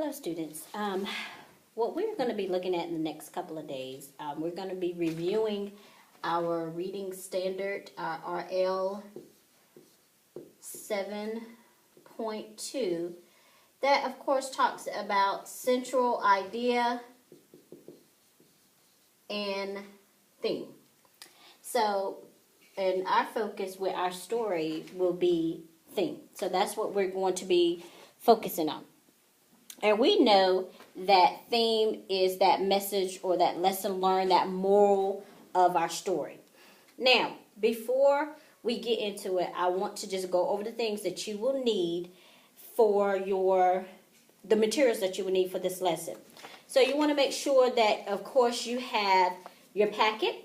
Hello students. What we're going to be looking at in the next couple of days, we're going to be reviewing our reading standard, our RL 7.2, that of course talks about central idea and theme. So, and our focus with our story will be theme. So that's what we're going to be focusing on. And we know that theme is that message or that lesson learned, that moral of our story. Now, before we get into it, I want to just go over the things that you will need for the materials that you will need for this lesson. So you want to make sure that, of course, you have your packet.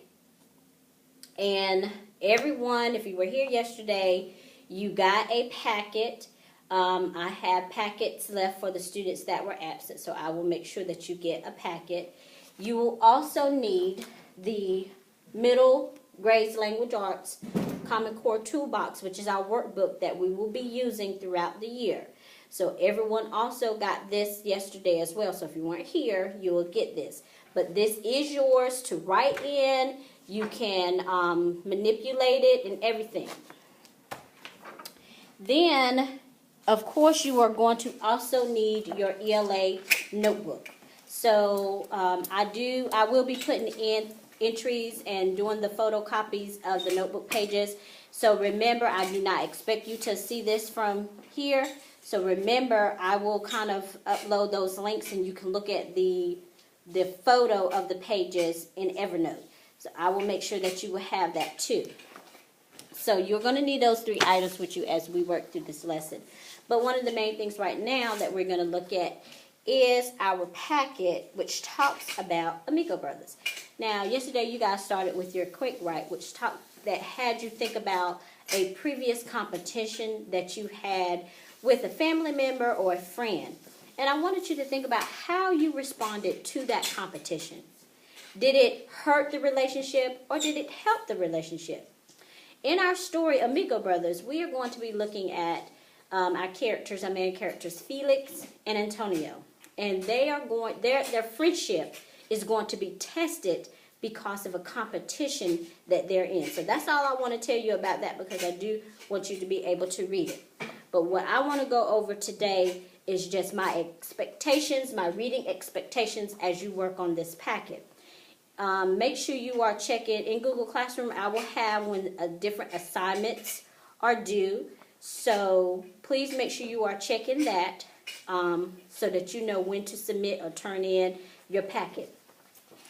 And everyone, if you were here yesterday, you got a packet. I have packets left for the students that were absent, so I will make sure that you get a packet. You will also need the Middle Grades Language Arts Common Core Toolbox, which is our workbook that we will be using throughout the year. So everyone also got this yesterday as well, so if you weren't here, you will get this. But this is yours to write in. You can manipulate it and everything. Then, of course, you are going to also need your ELA notebook. So I will be putting in entries and doing the photocopies of the notebook pages. So remember, I do not expect you to see this from here. So remember, I will kind of upload those links and you can look at the photo of the pages in Evernote. So I will make sure that you will have that too. So you're going to need those 3 items with you as we work through this lesson. But one of the main things right now that we're going to look at is our packet, which talks about Amigo Brothers. Now, yesterday you guys started with your quick write, that had you think about a previous competition that you had with a family member or a friend. And I wanted you to think about how you responded to that competition. Did it hurt the relationship or did it help the relationship? In our story, Amigo Brothers, we are going to be looking at our main characters, Felix and Antonio. And their friendship is going to be tested because of a competition that they're in. So that's all I want to tell you about that, because I do want you to be able to read it. But what I want to go over today is just my expectations, my reading expectations as you work on this packet. Make sure you are checking in Google Classroom. I will have when different assignments are due. So please make sure you are checking that so that you know when to submit or turn in your packet.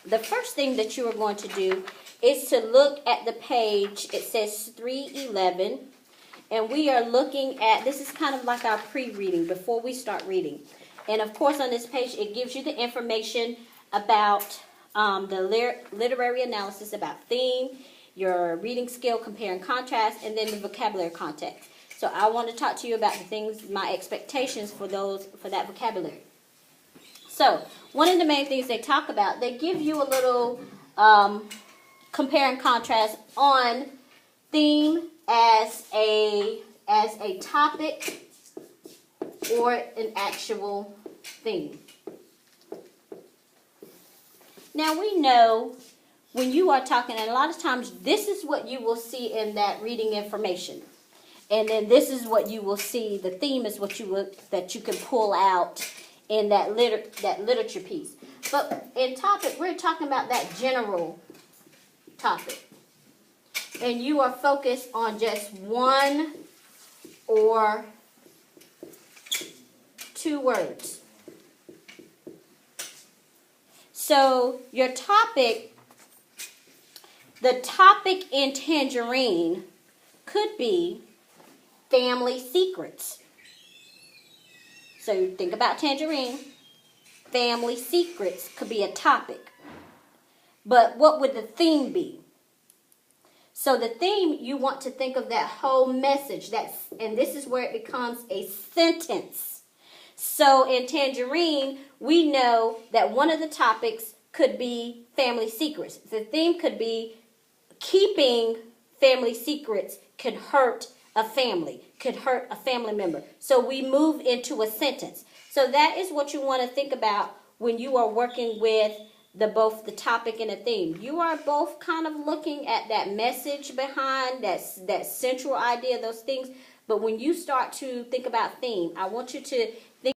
The first thing that you are going to do is to look at the page. It says 311. And we are looking at, this is kind of like our pre-reading before we start reading. And of course on this page it gives you the information about the literary analysis, about theme, your reading skill, compare and contrast, and then the vocabulary context. So I want to talk to you about the things, my expectations for that vocabulary. So one of the main things they talk about, they give you a little compare and contrast on theme as a topic or an actual theme. Now we know when you are talking, and a lot of times this is what you will see in that reading information. And then this is what you will see, the theme is what that you can pull out in that literature piece. But in topic, we're talking about that general topic. And you are focused on just 1 or 2 words. So your topic, the topic in Tangerine could be family secrets. So think about Tangerine. Family secrets could be a topic. But what would the theme be? So the theme, you want to think of that whole message. And this is where it becomes a sentence. So in Tangerine, we know that one of the topics could be family secrets. The theme could be keeping family secrets can hurt a family, could hurt a family member. So we move into a sentence. So that is what you want to think about when you are working with both the topic and the theme. You are both kind of looking at that message behind that central idea, those things. But when you start to think about theme, I want you to think